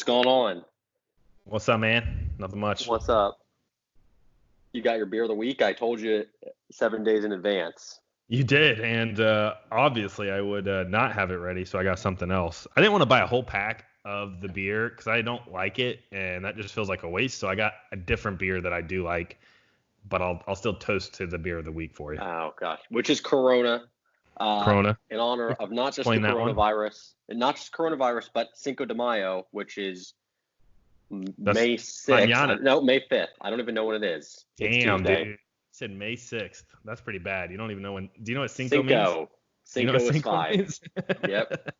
going on? What's up, man? Nothing much. What's up? You got your beer of the week? I told you 7 days in advance. You did, and obviously I would not have it ready, so I got something else. I didn't want to buy a whole pack of the beer because I don't like it, and that just feels like a waste. So I got a different beer that I do like, but I'll still toast to the beer of the week for you. Oh gosh, which is Corona. Corona. In honor of not just the Explain that one. coronavirus, and not just coronavirus, but Cinco de Mayo, which is That's May 6th. mañana. No, May 5th. I don't even know when it is. It's Damn, Tuesday. dude. You said May 6th. That's pretty bad. You don't even know when. Do you know what Cinco means? Cinco. You know what Cinco is Cinco 5. means? Yep.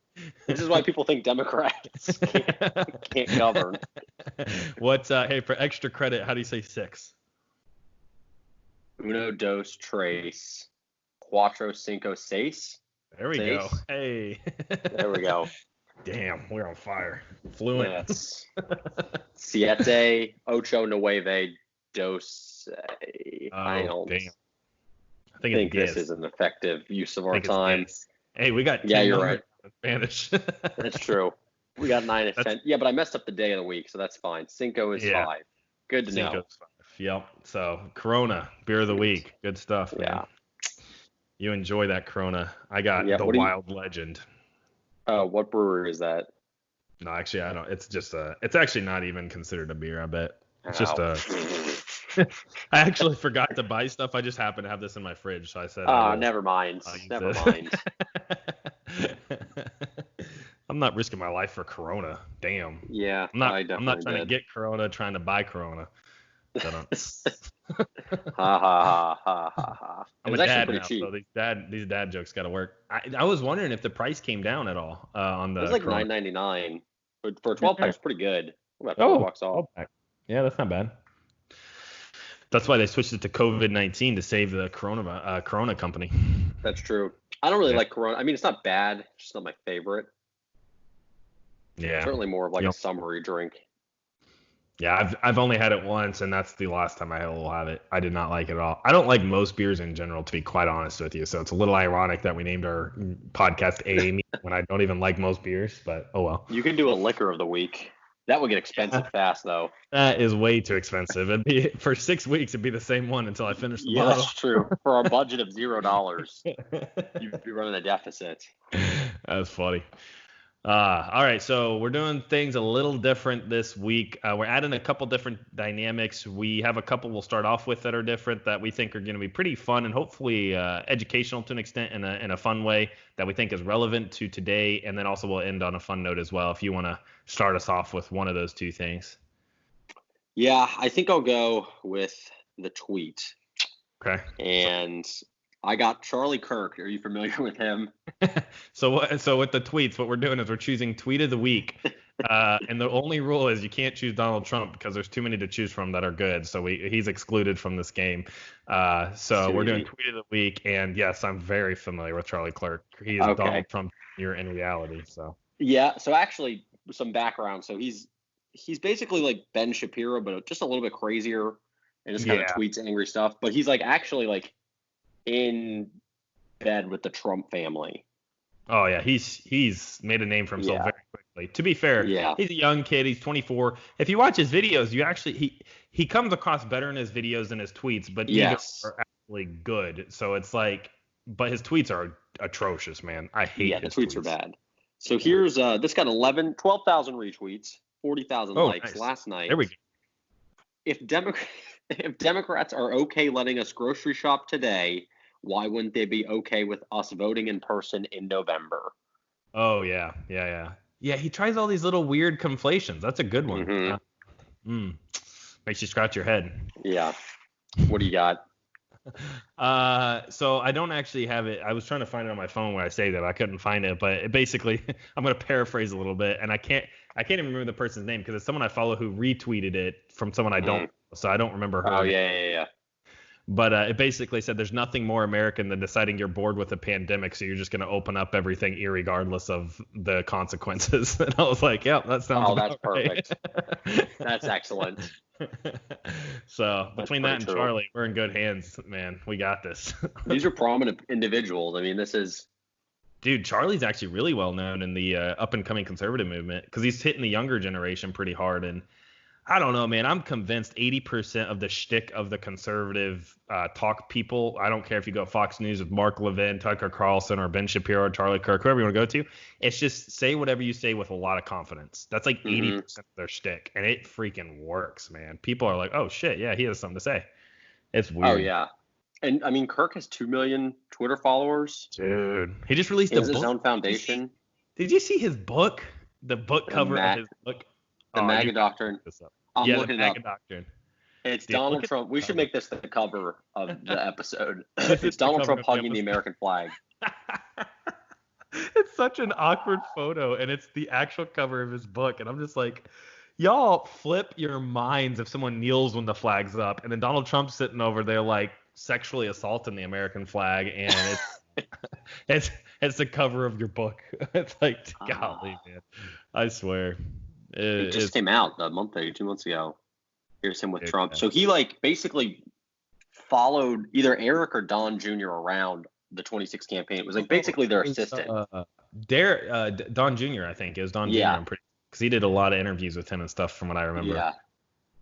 This is why people think Democrats can't govern. Hey, for extra credit, how do you say 6? Uno, dos, tres, cuatro, cinco, seis. There we go. Hey. There we go. Damn, we're on fire. Fluent. Yes. Siete, ocho, nueve, dos. I don't damn. I think think it's this is an effective use of I our think it's time. this. Hey, we got 10 Yeah, you're numbers right. in Spanish. That's true. We got 9 and 10. Yeah, but I messed up the day of the week, so that's fine. Cinco is 5. Good to know. Cinco's 5. Yep. So Corona, beer of the week. Good stuff, man. Yeah. You enjoy that Corona. I got Yeah, the what do you- Wild Legend. What brewery is that? No, actually, I don't. It's just it's actually not even considered a beer, I bet. It's just I actually forgot to buy stuff. I just happened to have this in my fridge, so I said. Never mind. I'll use Never it. mind. I'm not risking my life for Corona. Damn. Yeah, I'm not. I I'm definitely not trying did. to get Corona. Trying to buy Corona. So Ha ha ha ha ha ha. It I'm was a actually dad pretty now, cheap. so these dad jokes got to work. I was wondering if the price came down at all on the. It was like Corona. $9.99. But for a 12 pack, it's pretty good. About $4 off. $12. Yeah, that's not bad. That's why they switched it to COVID-19 to save the Corona company. That's true. I don't really like Corona. I mean, it's not bad. It's just not my favorite. Yeah. Certainly more of like Yep. a summery drink. Yeah, I've only had it once, and that's the last time I will have it. I did not like it at all. I don't like most beers in general, to be quite honest with you. So it's a little ironic that we named our podcast AA when I don't even like most beers. But oh well. You can do a liquor of the week. That would get expensive fast, though. That is way too expensive. It'd be for 6 weeks. It'd be the same one until I finish the Yeah, bottle. that's true. For our budget of $0, you'd be running a deficit. That's funny. All right, so we're doing things a little different this week. We're adding a couple different dynamics. We have a couple we'll start off with that are different that we think are going to be pretty fun and hopefully educational to an extent in a fun way that we think is relevant to today. And then also we'll end on a fun note as well if you want to start us off with one of those two things. Yeah, I think I'll go with the tweet. Okay. And I got Charlie Kirk. Are you familiar with him? So with the tweets, what we're doing is we're choosing tweet of the week. And the only rule is you can't choose Donald Trump because there's too many to choose from that are good. So he's excluded from this game. So we're doing tweet of the week. And yes, I'm very familiar with Charlie Kirk. He is Donald Trump Jr. in reality. So yeah. So actually, some background. So he's basically like Ben Shapiro, but just a little bit crazier and just kind of tweets angry stuff. But he's like actually like in bed with the Trump family. Oh yeah, he's made a name for himself very quickly. To be fair, he's a young kid. He's 24. If you watch his videos, you actually he comes across better in his videos than his tweets, but either are actually good. So it's like, but his tweets are atrocious, man. I hate his the tweets are bad. So here's this got 12,000 retweets, 40,000 likes last night. There we go. If Democrats are okay letting us grocery shop today, why wouldn't they be okay with us voting in person in November? Oh, yeah. Yeah, he tries all these little weird conflations. That's a good one. Mm-hmm. Makes you scratch your head. Yeah. What do you got? So I don't actually have it. I was trying to find it on my phone when I say that. I couldn't find it. But it basically, I'm going to paraphrase a little bit. And I can't even remember the person's name because it's someone I follow who retweeted it from someone I don't. So I don't remember her. Oh, yeah. But it basically said there's nothing more American than deciding you're bored with a pandemic, so you're just going to open up everything irregardless of the consequences. And I was like, yeah, that sounds that's right. perfect. That's excellent. So between that and Charlie, we're in good hands, man. We got this. These are prominent individuals. I mean, this is Dude, Charlie's actually really well known in the up and coming conservative movement because he's hitting the younger generation pretty hard. And I don't know, man. I'm convinced 80% of the shtick of the conservative talk people, I don't care if you go Fox News with Mark Levin, Tucker Carlson, or Ben Shapiro, Charlie Kirk, whoever you want to go to, it's just say whatever you say with a lot of confidence. That's like 80% of their shtick, and it freaking works, man. People are like, oh, shit, yeah, he has something to say. It's weird. Oh, yeah. And, I mean, Kirk has 2 million Twitter followers. Dude. He just released a book. His own foundation. Did you see his book? The book cover of his book? The MAGA Doctrine. I'm looking the MAGA it up. Doctrine. It's Donald Trump. We should make this the cover of the episode. It's Donald Trump hugging the American flag. It's such an awkward photo, and it's the actual cover of his book. And I'm just like, y'all flip your minds if someone kneels when the flag's up, and then Donald Trump's sitting over there like sexually assaulting the American flag, and it's the cover of your book. It's like, golly, man, I swear. It just came out a month ago, 2 months ago. Here's him with Trump. So he like basically followed either Eric or Don Jr. around the 26 campaign. It was like basically their assistant. Don Jr. I think it was Don Jr. I'm pretty, because he did a lot of interviews with him and stuff from what I remember. Yeah.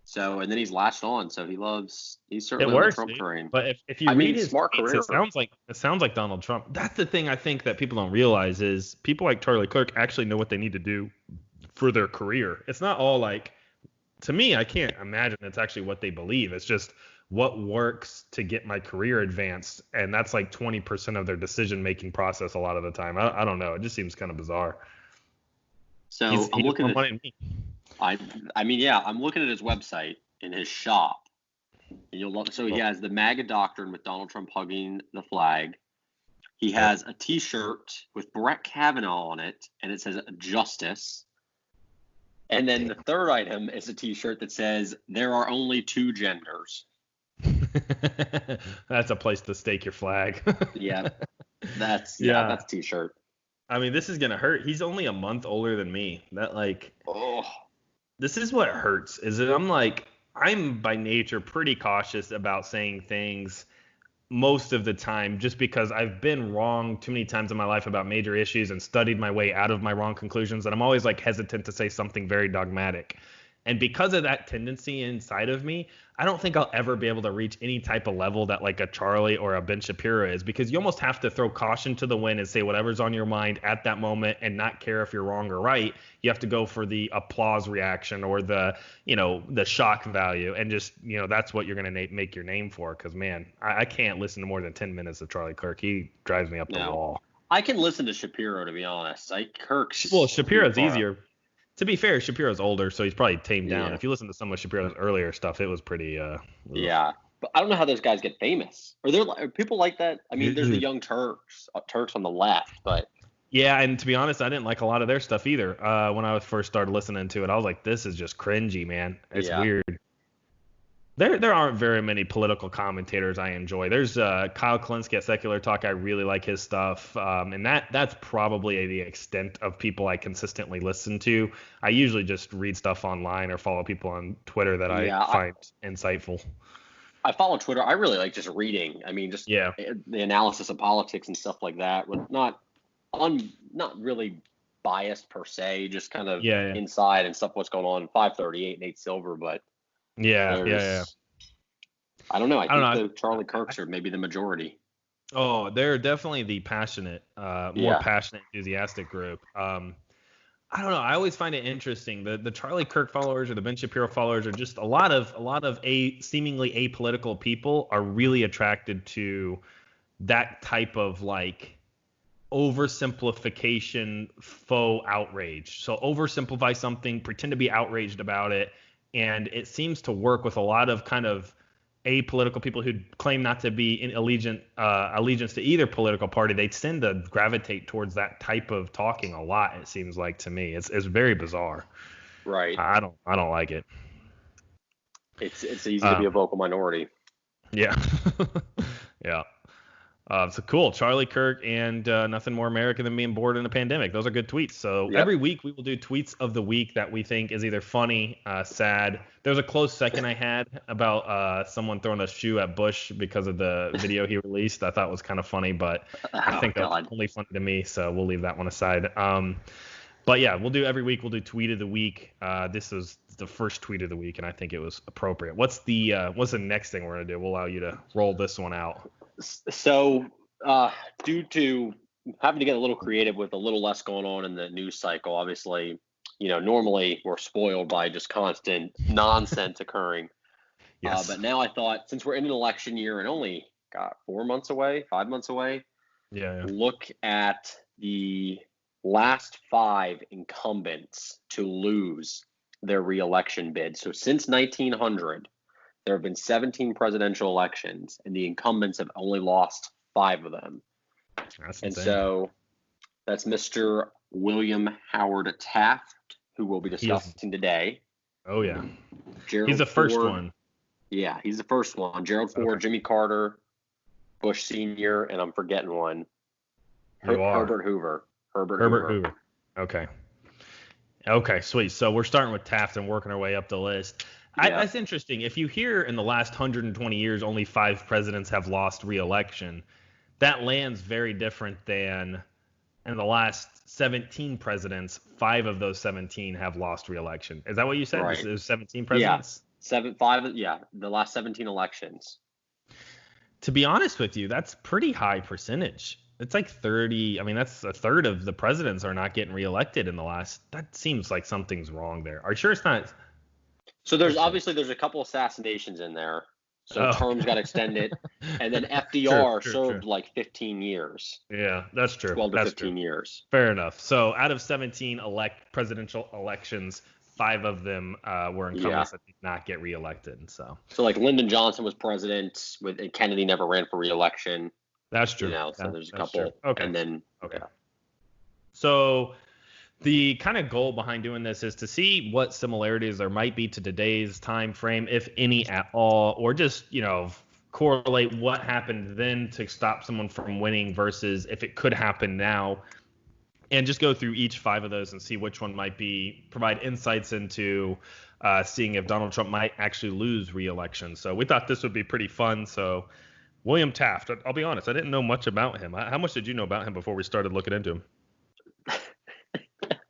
So and then he's latched on. So he's certainly on the Trump train. But if you read his smart career, it sounds like Donald Trump. That's the thing I think that people don't realize is people like Charlie Kirk actually know what they need to do for their career. It's not all like, to me, I can't imagine it's actually what they believe. It's just what works to get my career advanced, and that's like 20% of their decision-making process a lot of the time. I don't know. It just seems kind of bizarre. So I'm looking at I'm looking at his website in his shop. And you'll love. So he has the MAGA Doctrine with Donald Trump hugging the flag. He has a T-shirt with Brett Kavanaugh on it, and it says "Justice." And then the third item is a T-shirt that says, "There are only two genders." That's a place to stake your flag. That's a T-shirt. I mean, this is gonna hurt. He's only a month older than me. This is what hurts. Is that I'm by nature pretty cautious about saying things most of the time, just because I've been wrong too many times in my life about major issues and studied my way out of my wrong conclusions, that I'm always like hesitant to say something very dogmatic. And because of that tendency inside of me, I don't think I'll ever be able to reach any type of level that like a Charlie or a Ben Shapiro is, because you almost have to throw caution to the wind and say whatever's on your mind at that moment and not care if you're wrong or right. You have to go for the applause reaction or the shock value, and just, that's what you're going to make your name for. Because, man, I can't listen to more than 10 minutes of Charlie Kirk. He drives me up the wall. I can listen to Shapiro, to be honest. Shapiro's easier. To be fair, Shapiro's older, so he's probably tamed down. If you listen to some of Shapiro's earlier stuff, it was pretty. Yeah, but I don't know how those guys get famous. Are people like that? I mean, there's the Young Turks on the left, but. Yeah, and to be honest, I didn't like a lot of their stuff either. When I first started listening to it, I was like, "This is just cringy, man. It's weird." There aren't very many political commentators I enjoy. There's Kyle Klinsky at Secular Talk. I really like his stuff, and that's probably the extent of people I consistently listen to. I usually just read stuff online or follow people on Twitter that I find insightful. I follow Twitter. I really like just reading. I mean, just the analysis of politics and stuff like that. With not really biased per se, just kind of inside and stuff what's going on. 538 Nate Silver, but. Yeah. I don't know. I think the Charlie Kirks are maybe the majority. Oh, they're definitely the passionate, more passionate, enthusiastic group. I don't know. I always find it interesting. The Charlie Kirk followers or the Ben Shapiro followers are just a lot of seemingly apolitical people are really attracted to that type of like oversimplification, faux outrage. So oversimplify something, pretend to be outraged about it. And it seems to work with a lot of kind of apolitical people who claim not to be in allegiance to either political party. They tend to gravitate towards that type of talking a lot. It seems like to me, it's very bizarre. Right. I don't like it. It's easy to be a vocal minority. Yeah. Yeah. So cool. Charlie Kirk and nothing more American than being bored in a pandemic. Those are good tweets. So Yep. every week we will do tweets of the week that we think is either funny, sad. There was a close second I had about someone throwing a shoe at Bush because of the video he released. I thought was kind of funny, but I think that was only funny to me. So we'll leave that one aside. But yeah, every week we'll do tweet of the week. This was the first tweet of the week, and I think it was appropriate. What's the next thing we're gonna do? We'll allow you to roll this one out. So, due to having to get a little creative with a little less going on in the news cycle, obviously, normally we're spoiled by just constant nonsense occurring. Yes. But now I thought, since we're in an election year and only 5 months away, yeah. Look at the last 5 incumbents to lose their re-election bid. So since 1900. There have been 17 presidential elections, and the incumbents have only lost 5 of them. That's and insane. So that's Mr. William Howard Taft, who we'll be discussing today. Oh, yeah. He's the first one. Yeah, he's the first one. Gerald Ford, Jimmy Carter, Bush Sr., and I'm forgetting one. Herbert Hoover. Herbert Hoover. Okay, sweet. So we're starting with Taft and working our way up the list. Yeah. That's interesting. If you hear in the last 120 years only 5 presidents have lost re-election, that lands very different than in the last 17 presidents, 5 of those 17 have lost re-election. Is that what you said? Right. It was 17 presidents? Yeah. The last 17 elections. To be honest with you, that's pretty high percentage. It's like 30. I mean, that's a third of the presidents are not getting re-elected in the last. That seems like something's wrong there. Are you sure it's not? So there's a couple assassinations in there. So terms got extended. And then FDR served like 15 years. Yeah, that's true. 12 to 15 years. Fair enough. So out of 17 presidential elections, 5 of them were incumbents that did not get reelected. So like Lyndon Johnson was president, and Kennedy never ran for reelection. That's true. So there's a couple. Okay. And then So the kind of goal behind doing this is to see what similarities there might be to today's time frame, if any at all, or just, correlate what happened then to stop someone from winning versus if it could happen now, and just go through each 5 of those and see which one might provide insights into seeing if Donald Trump might actually lose re-election. So we thought this would be pretty fun. So William Taft, I'll be honest, I didn't know much about him. How much did you know about him before we started looking into him?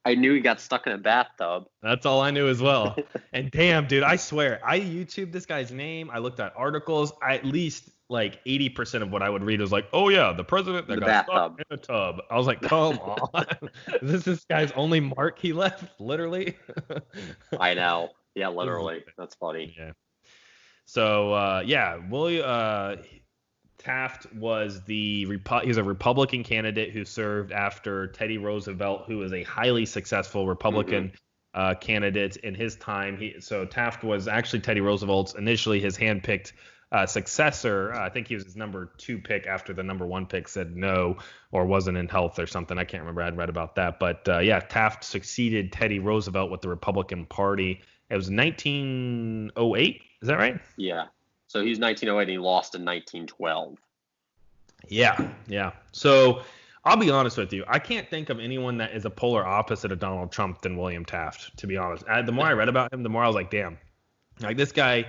I knew he got stuck in a bathtub. That's all I knew as well. And damn, dude, I swear, I YouTubed this guy's name. I looked at articles. At least like 80% of what I would read was like, oh yeah, the president that got stuck in a tub. I was like, come on. Is this guy's only mark he left? Literally. I know. Yeah, literally. That's funny. Yeah. So William Taft was he's a Republican candidate who served after Teddy Roosevelt, who was a highly successful Republican candidate in his time. So Taft was actually Teddy Roosevelt's initially his handpicked successor. I think he was his number 2 pick after the number 1 pick said no or wasn't in health or something. I can't remember. I'd read about that. But Taft succeeded Teddy Roosevelt with the Republican Party. It was 1908. Is that right? Yeah. So he's 1908 and he lost in 1912. Yeah. So I'll be honest with you. I can't think of anyone that is a polar opposite of Donald Trump than William Taft, to be honest. The more I read about him, the more I was like, damn, like this guy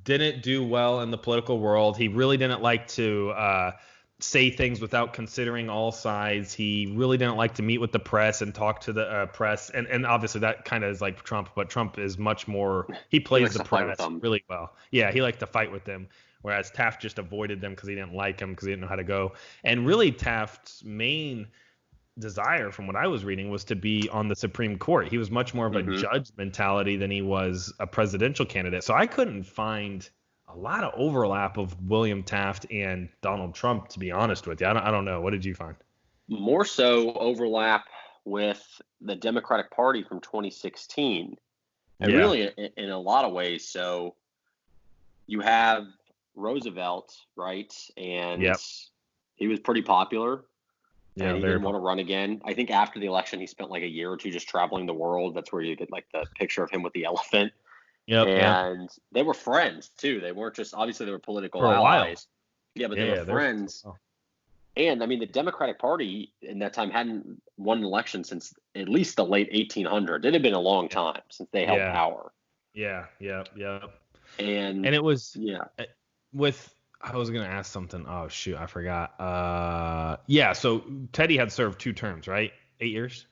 didn't do well in the political world. He really didn't like to say things without considering all sides. He really didn't like to meet with the press and talk to the press. And obviously that kind of is like Trump, but Trump is much more, he plays the press really well. Yeah, he liked to fight with them, whereas Taft just avoided them because he didn't like them, because he didn't know how to go. And really Taft's main desire, from what I was reading, was to be on the Supreme Court. He was much more of a judge mentality than he was a presidential candidate. So I couldn't find a lot of overlap of William Taft and Donald Trump, to be honest with you. I don't know. What did you find? More so overlap with the Democratic Party from 2016. And really, in a lot of ways, so you have Roosevelt, right? And he was pretty popular. Yeah, and he didn't want to run again. I think after the election, he spent like a year or two just traveling the world. That's where you get like the picture of him with the elephant. And they were friends too. They weren't just, obviously they were political allies. Yeah, but they were friends. And I mean, the Democratic Party in that time hadn't won an election since at least the late 1800s. It had been a long time since they held Yeah. power. Yeah. Yeah. Yeah. And And it was yeah, with. I was gonna ask something. Oh shoot, I forgot. Yeah. So Teddy had served 2 terms, right? 8 years.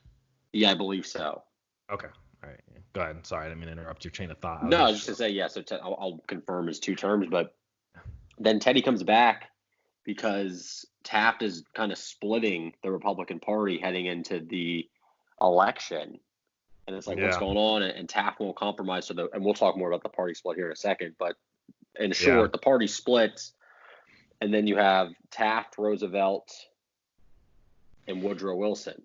yeah, I believe so. Okay. All right. Go ahead. Sorry, I didn't mean to interrupt your train of thought. No, I was just to say, yeah. So I'll confirm his 2 terms, but then Teddy comes back because Taft is kind of splitting the Republican Party heading into the election. And it's like, what's going on? And Taft won't compromise. And we'll talk more about the party split here in a second. But in short, the party splits. And then you have Taft, Roosevelt, and Woodrow Wilson.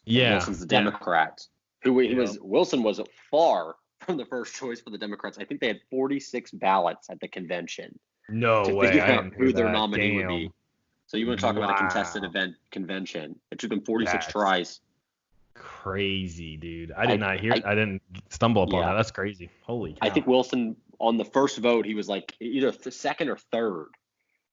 Yeah. And Wilson's the Democrat. Wilson was far from the first choice for the Democrats. I think they had 46 ballots at the convention. No way. Figure out who their nominee would be. So you want to talk about a contested event convention? It took them 46 tries. Crazy, dude. I didn't stumble upon that. That's crazy. Holy cow. I think Wilson on the first vote, he was like either second or third,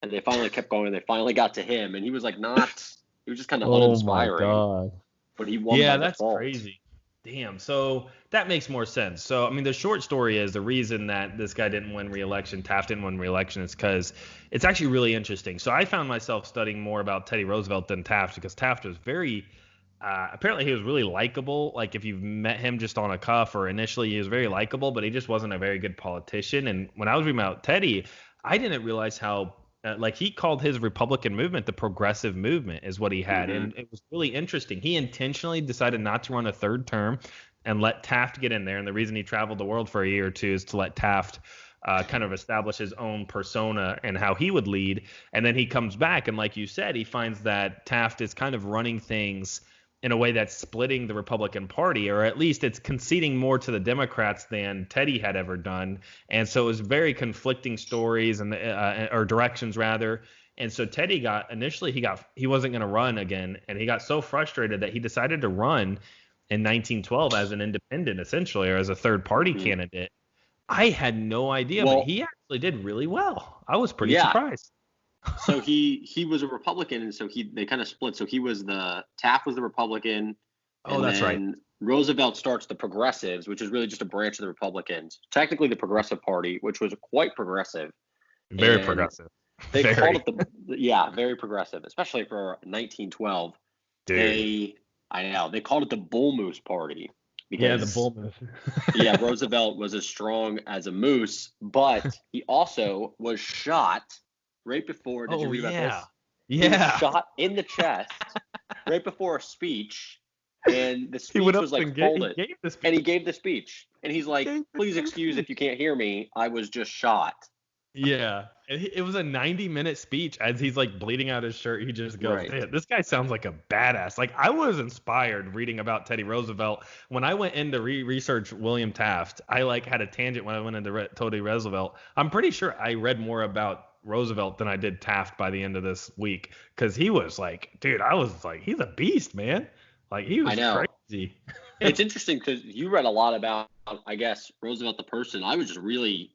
and they finally kept going. And they finally got to him, and he was like he was just kind of uninspiring. Oh my God. But he won by that's default. Crazy. Damn. So that makes more sense. So, I mean, the short story is the reason that this guy didn't win re-election, Taft didn't win re-election, is because it's actually really interesting. So I found myself studying more about Teddy Roosevelt than Taft because Taft was very apparently he was really likable. Like if you've met him just on a cuff or initially, he was very likable, but he just wasn't a very good politician. And when I was reading about Teddy, I didn't realize how he called his Republican movement the progressive movement is what he had. Mm-hmm. And it was really interesting. He intentionally decided not to run a 3rd term and let Taft get in there. And the reason he traveled the world for a year or 2 is to let Taft kind of establish his own persona and how he would lead. And then he comes back. And like you said, he finds that Taft is kind of running things in a way that's splitting the Republican Party, or at least it's conceding more to the Democrats than Teddy had ever done. And so it was very conflicting stories or directions rather. And so Teddy he wasn't going to run again. And he got so frustrated that he decided to run in 1912 as an independent, essentially, or as a 3rd party candidate. I had no idea, but he actually did really well. I was pretty surprised. So he was a Republican, and so they kind of split. So Taft was the Republican. Oh, that's right. Roosevelt starts the Progressives, which is really just a branch of the Republicans. Technically the Progressive Party, which was quite progressive. Very progressive. They called it very progressive, especially for 1912. Dude. They called it the Bull Moose Party. Because, the Bull Moose. Roosevelt was as strong as a moose, but he also was shot right before. Did you read about this? Yeah. He was shot in the chest right before a speech, and the speech was like folded. And he gave the speech, and he's like, "Please excuse if you can't hear me. I was just shot." Yeah, and it was a 90-minute speech. As he's like bleeding out his shirt, he just goes, "This guy sounds like a badass." Like I was inspired reading about Teddy Roosevelt. When I went in to research William Taft, I had a tangent when I went into Teddy Roosevelt. I'm pretty sure I read more about Roosevelt than I did Taft by the end of this week, because he was like, dude, I was like, he's a beast, man. Like he was crazy. It's interesting because you read a lot about, I guess, Roosevelt the person. I was just really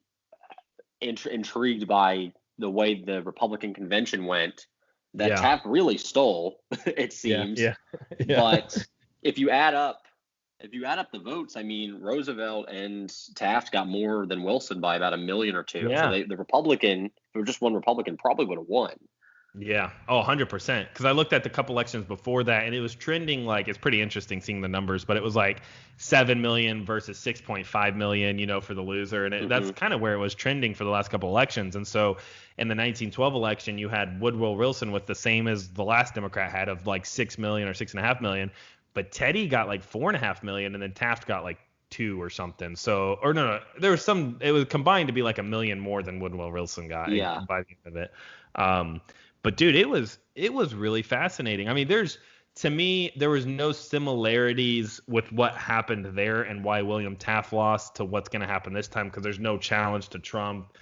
intrigued by the way the Republican convention went. That Taft really stole, it seems. Yeah. But if you add up the votes, I mean, Roosevelt and Taft got more than Wilson by about 1 million or 2. Yeah. So the Republican, or just one Republican, probably would have won. Yeah. Oh, 100%. Because I looked at the couple elections before that, and it was trending it's pretty interesting seeing the numbers, but it was 7 million versus 6.5 million, for the loser. And that's kind of where it was trending for the last couple elections. And so in the 1912 election, you had Woodrow Wilson with the same as the last Democrat had of 6 million or 6.5 million. But Teddy got 4.5 million, and then Taft got 2 or something. So, or no, there was it was combined to be 1 million more than Woodrow Wilson got by the end of it. But dude, it was really fascinating. I mean, there was no similarities with what happened there and why William Taft lost to what's going to happen this time, because there's no challenge to Trump.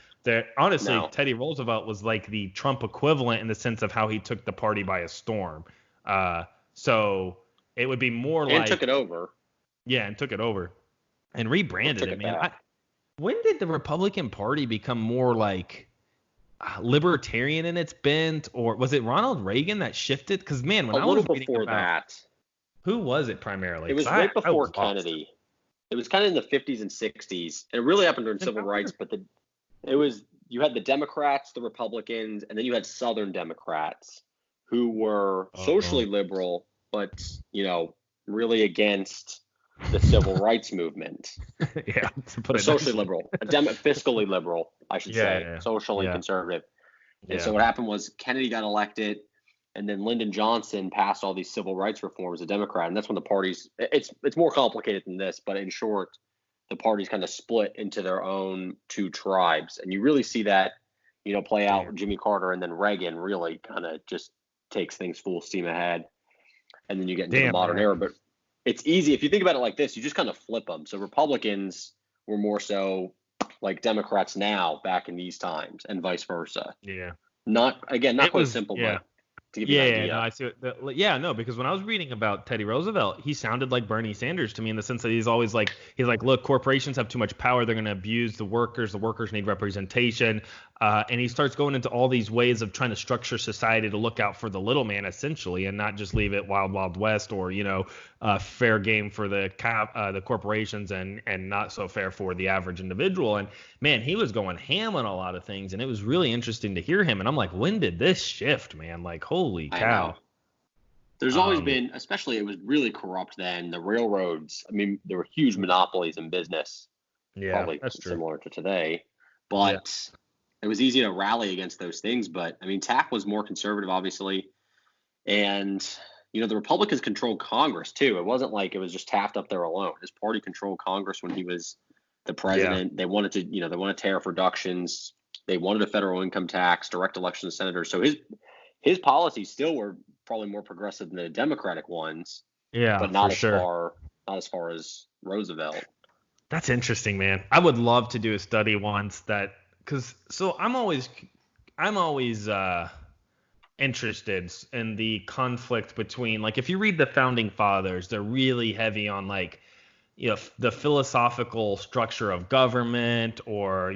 Honestly, Teddy Roosevelt was the Trump equivalent in the sense of how he took the party by a storm. So it would be more and took it over. Yeah, and took it over and rebranded it, man. When did the Republican Party become more libertarian in its bent, or was it Ronald Reagan that shifted? Because man, when A I little was reading before about that. who was it primarily? It Because was right I before was lost. Kennedy. It was kind of in the 50s and 60s. And it really happened during And civil I rights, wonder. but it was you had the Democrats, the Republicans, and then you had Southern Democrats who were Oh, socially liberal, but really against the civil rights movement. yeah, to put Or it socially nicely. liberal, fiscally liberal, I should Yeah, say, yeah, socially yeah, conservative. And yeah. so what happened was Kennedy got elected, and then Lyndon Johnson passed all these civil rights reforms, a Democrat, and that's when the parties. It's more complicated than this, but in short, the parties kind of split into their own two tribes, and you really see that, play out Damn, with Jimmy Carter, and then Reagan really kind of just takes things full steam ahead, and then you get into the damn, modern man. era. But it's easy if you think about it like this. You just kind of flip them. So Republicans were more so like Democrats now back in these times, and vice versa. Yeah, Not it quite was. simple, Yeah. but to give you an Yeah, no, idea. I see. Yeah, no, because when I was reading about Teddy Roosevelt, he sounded like Bernie Sanders to me in the sense that he's like, look, corporations have too much power. They're going to abuse the workers. The workers need representation. And he starts going into all these ways of trying to structure society to look out for the little man, essentially, and not just leave it wild, wild west or, fair game for the corporations and not so fair for the average individual. And man, he was going ham on a lot of things, and it was really interesting to hear him. And I'm like, when did this shift, man? Like, holy I know. cow. There's always Um, been, especially it was really corrupt then. The railroads, I mean, there were huge monopolies in business, yeah, probably that's true. similar to today, Yeah, but it was easy to rally against those things. But I mean, Taft was more conservative, obviously, and the Republicans controlled Congress too. It wasn't like it was just Taft up there alone. His party controlled Congress when he was the yeah, president. They wanted to, they wanted tariff reductions. They wanted a federal income tax, direct election of senators. So his policies still were probably more progressive than the Democratic ones, yeah, but for sure. not as far as Roosevelt. That's interesting, man. I would love to do a study once that, because so I'm always interested in the conflict between, like, if you read the founding fathers, they're really heavy on, like, the philosophical structure of government, or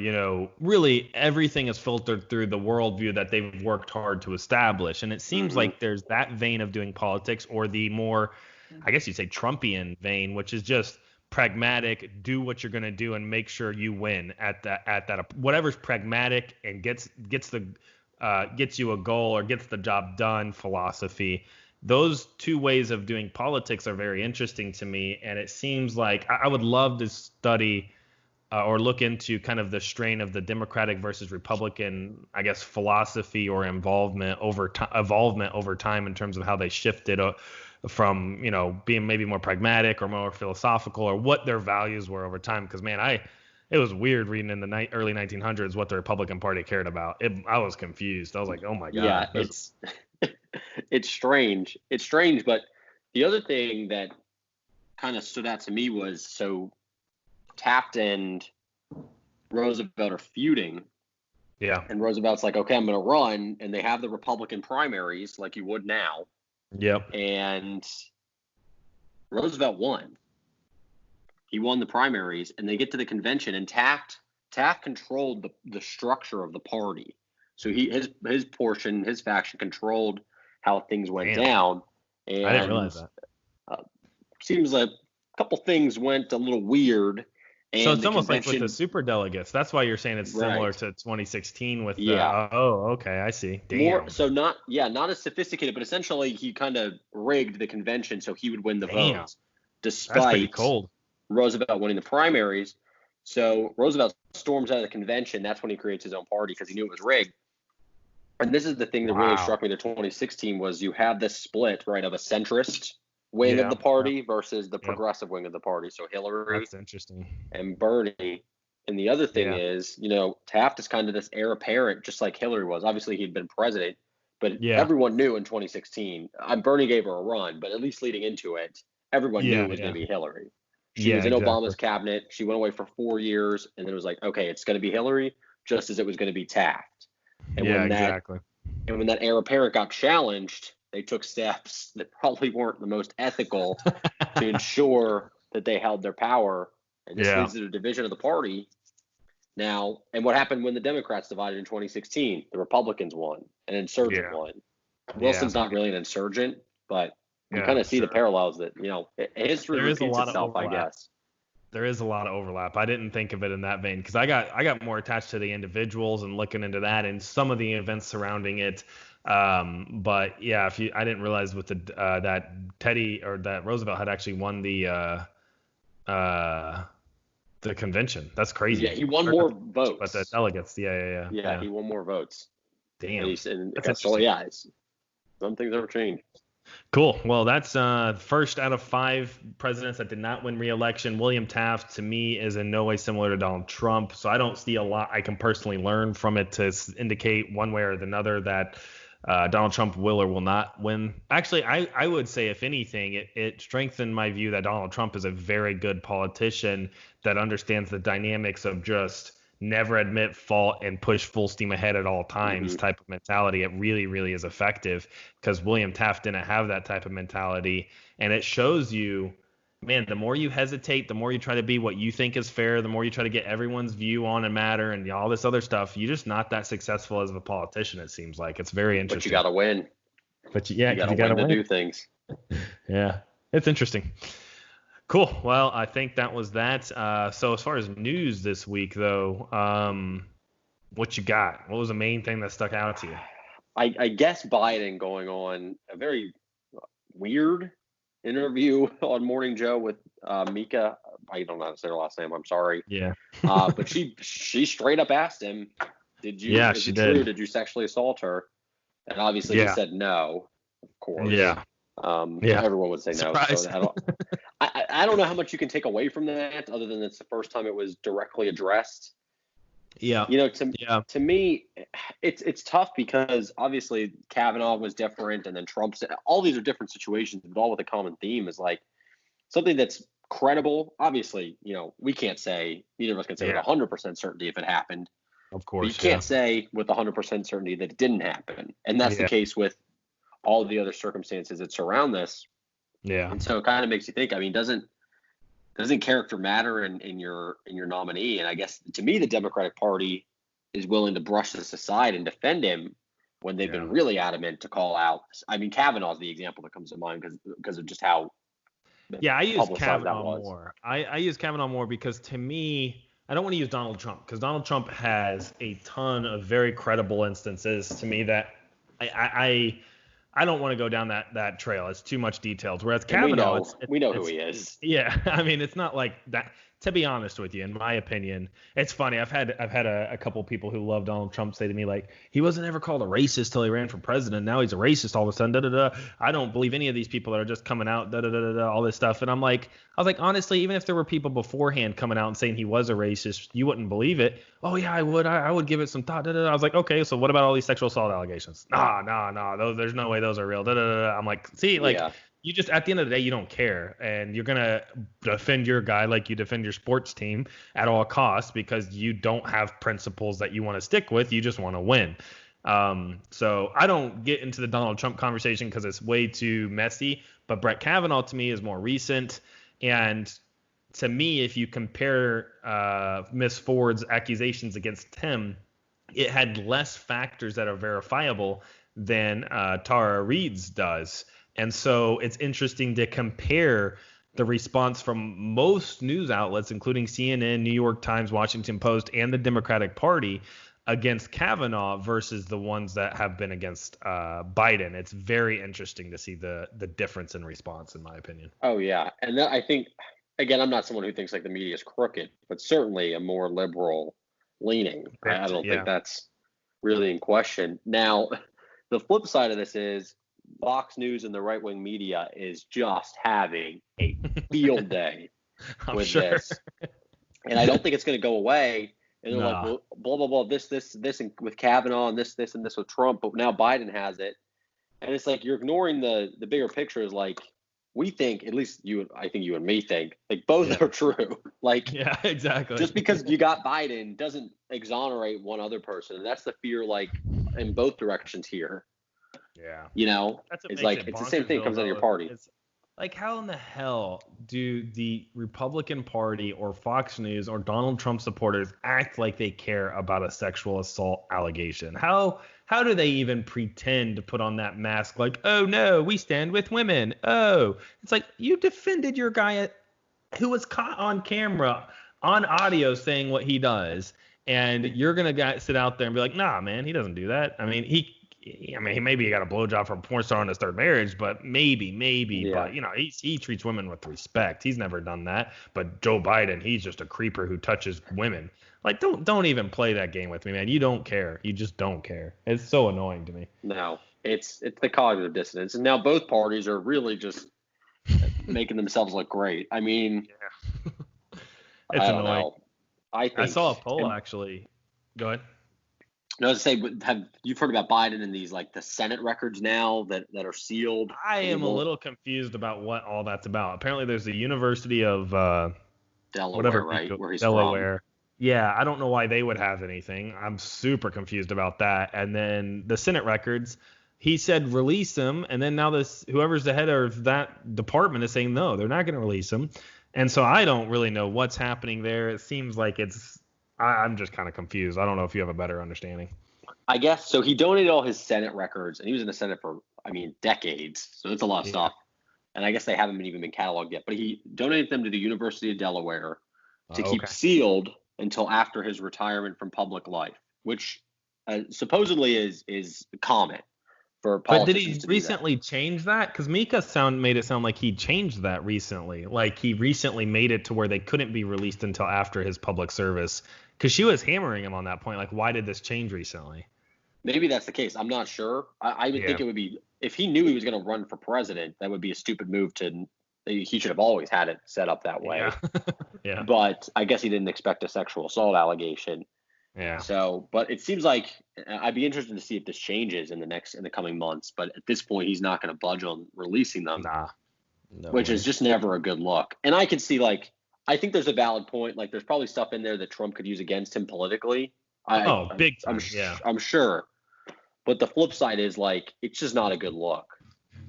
really everything is filtered through the worldview that they've worked hard to establish. And it seems Mm-hmm. like there's that vein of doing politics, or the more, I guess you'd say, Trumpian vein, which is just pragmatic, do what you're going to do and make sure you win at that whatever's pragmatic and gets you a goal or gets the job done philosophy. Those two ways of doing politics are very interesting to me, and it seems like I would love to study or look into kind of the strain of the Democratic versus Republican, I guess, philosophy or evolvement over time in terms of how they shifted from being maybe more pragmatic or more philosophical, or what their values were over time. Because man, it was weird reading in the early 1900s what the Republican Party cared about. I was confused. I was like, oh my Yeah, god, it's strange. It's strange, but the other thing that kind of stood out to me was so Taft and Roosevelt are feuding, yeah, and Roosevelt's like, okay, I'm going to run, and they have the Republican primaries like you would now, yep, and Roosevelt won. He won the primaries, and they get to the convention, and Taft controlled the structure of the party. So his portion, his faction controlled how things went damn, down, I didn't and realize that. uh, seems like a couple things went a little weird, So and it's the almost like with the convention, super delegates. That's why you're saying it's similar right? to 2016 with the. Yeah, Oh, okay, I see. more Damn, so not as sophisticated, but essentially he kind of rigged the convention so he would win the damn, votes, that's pretty despite cold. Roosevelt winning the primaries. So Roosevelt storms out of the convention. That's when he creates his own party because he knew it was rigged. And this is the thing that really Wow. struck me. The 2016 was you have this split, right, of a centrist wing of Yeah, the party versus the yep. progressive wing of the party. So Hillary That's interesting. and Bernie. And the other thing Yeah, is, Taft is kind of this heir apparent, just like Hillary was. Obviously, he'd been president, but yeah, everyone knew in 2016. Bernie gave her a run, but at least leading into it, everyone knew yeah, it was going yeah, to be Hillary. She yeah, was in exactly. Obama's cabinet. She went away for 4 years, and then it was like, okay, it's going to be Hillary, just as it was going to be Taft. And Yeah, when that exactly. and when that heir apparent got challenged, they took steps that probably weren't the most ethical to ensure that they held their power. And this Yeah, leads to the division of the party. Now, and what happened when the Democrats divided in 2016? The Republicans won. An insurgent won. Wilson's not really an insurgent, but you kind of see the parallels that, history repeats itself, I guess. There is a lot of overlap. I didn't think of it in that vein because I got more attached to the individuals and looking into that and some of the events surrounding it. But yeah, I didn't realize with that Teddy or that Roosevelt had actually won the convention. That's crazy. Yeah, he won more votes. But the delegates, yeah. Yeah, he won more votes. Damn. Some things never change. Cool. Well, that's first out of 5 presidents that did not win re-election. William Taft, to me, is in no way similar to Donald Trump. So I don't see a lot I can personally learn from it to indicate one way or another that Donald Trump will or will not win. Actually, I would say, if anything, it strengthened my view that Donald Trump is a very good politician that understands the dynamics of just never admit fault and push full steam ahead at all times type of mentality. It really, really is effective because William Taft didn't have that type of mentality. And it shows you, man, the more you hesitate, the more you try to be what you think is fair, the more you try to get everyone's view on a matter and all this other stuff, you're just not that successful as a politician, it seems like. It's very interesting. But you got to win. You got to win to do things. Yeah, it's interesting. Cool. Well, I think that was that. So as far as news this week, though, what you got? What was the main thing that stuck out to you? I guess Biden going on a very weird interview on Morning Joe with Mika. I don't know how to say her last name. I'm sorry. Yeah. But she straight up asked him, "Did you? Yeah, is she it did. True? Did you sexually assault her?" And obviously he said no. Of course. Yeah. Everyone would say no. Surprise. So I don't know how much you can take away from that, other than it's the first time it was directly addressed. Yeah. To me, it's tough because obviously Kavanaugh was different, and then Trump's. All these are different situations, but all with a common theme is like something that's credible. Obviously, we can't say, neither of us can say with 100% certainty if it happened. Of course. But you can't say with 100% certainty that it didn't happen, and that's the case with all the other circumstances that surround this. Yeah. And so it kind of makes you think. I mean, doesn't character matter in your nominee? And I guess to me, the Democratic Party is willing to brush this aside and defend him when they've been really adamant to call out. I mean, Kavanaugh is the example that comes to mind because of just how. Yeah, I use Kavanaugh more. I use Kavanaugh more because to me, I don't want to use Donald Trump because Donald Trump has a ton of very credible instances to me that I don't want to go down that trail. It's too much details. Whereas Kavanaugh, we know who he is. Yeah, I mean, it's not like that. To be honest with you, in my opinion, it's funny. I've had a couple people who love Donald Trump say to me like, he wasn't ever called a racist till he ran for president. Now he's a racist all of a sudden. Da da da. I don't believe any of these people that are just coming out. Da da da da. All this stuff. And I was like, honestly, even if there were people beforehand coming out and saying he was a racist, you wouldn't believe it. Oh yeah, I would. I would give it some thought. Da da da. I was like, okay, so what about all these sexual assault allegations? Nah. There's no way those are real. Da da da. I'm like, see, like. Yeah. You just, at the end of the day, you don't care, and you're gonna defend your guy like you defend your sports team at all costs because you don't have principles that you want to stick with. You just want to win. So I don't get into the Donald Trump conversation because it's way too messy. But Brett Kavanaugh to me is more recent, and to me, if you compare Miss Ford's accusations against him, it had less factors that are verifiable than Tara Reade's does. And so it's interesting to compare the response from most news outlets, including CNN, New York Times, Washington Post, and the Democratic Party against Kavanaugh versus the ones that have been against Biden. It's very interesting to see the difference in response, in my opinion. Oh, yeah. And I think, again, I'm not someone who thinks like the media is crooked, but certainly a more liberal leaning. I don't think that's really in question. Now, the flip side of this is, Fox News and the right-wing media is just having a field day with this. And I don't think it's going to go away. And they're like, well, blah, blah, blah, this, and with Kavanaugh, and this, and this with Trump. But now Biden has it. And it's like you're ignoring the bigger picture is like, we think, at least I think you and me think, like both are true. Like, yeah, exactly. Just because you got Biden doesn't exonerate one other person. And that's the fear, like, in both directions here. Yeah. It's like it's the same thing comes out of your party. Like, how in the hell do the Republican Party or Fox News or Donald Trump supporters act like they care about a sexual assault allegation? How do they even pretend to put on that mask like, oh no, we stand with women? Oh, it's like you defended your guy who was caught on camera on audio saying what he does, and you're gonna sit out there and be like, nah, man, he doesn't do that. I mean, maybe he got a blowjob from a porn star in his third marriage, but maybe. Yeah. But he treats women with respect. He's never done that. But Joe Biden, he's just a creeper who touches women. Like, don't even play that game with me, man. You don't care. You just don't care. It's so annoying to me. No, it's the cognitive dissonance, and now both parties are really just making themselves look great. I mean, Yeah. I don't know. I saw a poll actually. Go ahead. No, I was to say, have you've heard about Biden and these like the Senate records now that are sealed? I am a little confused about what all that's about. Apparently, there's the University of Delaware, right? Where he's Delaware. from. Yeah, I don't know why they would have anything. I'm super confused about that. And then the Senate records, he said release them, and then now whoever's the head of that department is saying no, they're not going to release them. And so I don't really know what's happening there. It seems like I'm just kind of confused. I don't know if you have a better understanding. I guess so. He donated all his Senate records, and he was in the Senate for, decades. So that's a lot of stuff. And I guess they haven't even been cataloged yet. But he donated them to the University of Delaware to keep sealed until after his retirement from public life, which supposedly is common for politicians. But did he recently change that? Because Mika made it sound like he changed that recently. Like he recently made it to where they couldn't be released until after his public service. Because she was hammering him on that point. Like, why did this change recently? Maybe that's the case. I'm not sure. I would think it would be, if he knew he was going to run for president, that would be a stupid move he should have always had it set up that way. Yeah. But I guess he didn't expect a sexual assault allegation. Yeah. So, but it seems like I'd be interested to see if this changes in the coming months. But at this point, he's not going to budge on releasing them. Nah. Which is just never a good look. And I could see, like, I think there's a valid point. Like, there's probably stuff in there that Trump could use against him politically. Big time. I'm sure. But the flip side is, like, it's just not a good look.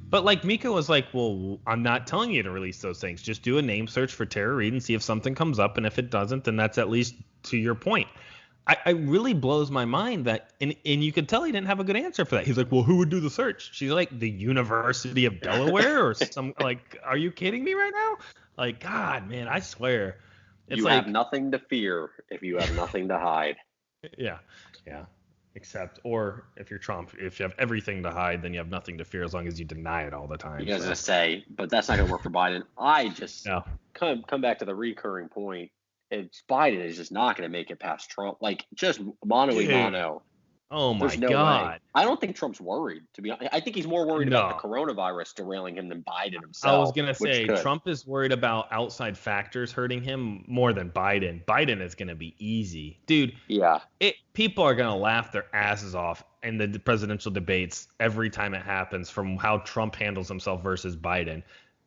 But, like, Mika was like, well, I'm not telling you to release those things. Just do a name search for Tara Reid and see if something comes up. And if it doesn't, then that's at least to your point. I really blows my mind that, and you could tell he didn't have a good answer for that. He's like, well, who would do the search? She's like, the University of Delaware or some, like, are you kidding me right now? Like, God, man, I swear. You have nothing to fear if you have nothing to hide. Yeah. Except, or if you're Trump, if you have everything to hide, then you have nothing to fear as long as you deny it all the time. You guys gonna say, but that's not gonna work for Biden. I just come back to the recurring point. Biden is just not gonna make it past Trump. Like, just mano a mano. Oh my God. Way. I don't think Trump's worried, to be honest. I think he's more worried about the coronavirus derailing him than Biden himself. I was going to say, Trump is worried about outside factors hurting him more than Biden. Biden is going to be easy. Dude, people are going to laugh their asses off in the presidential debates every time it happens from how Trump handles himself versus Biden.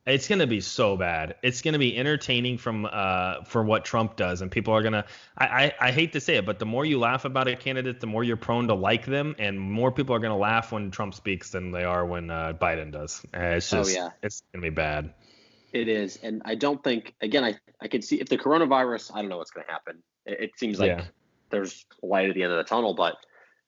It's going to be so bad. It's going to be entertaining for what Trump does. And people are going to – I hate to say it, but the more you laugh about a candidate, the more you're prone to like them. And more people are going to laugh when Trump speaks than they are when Biden does. It's just it's going to be bad. It is. And I don't think – again, I could see if the coronavirus – I don't know what's going to happen. It seems like there's light at the end of the tunnel. But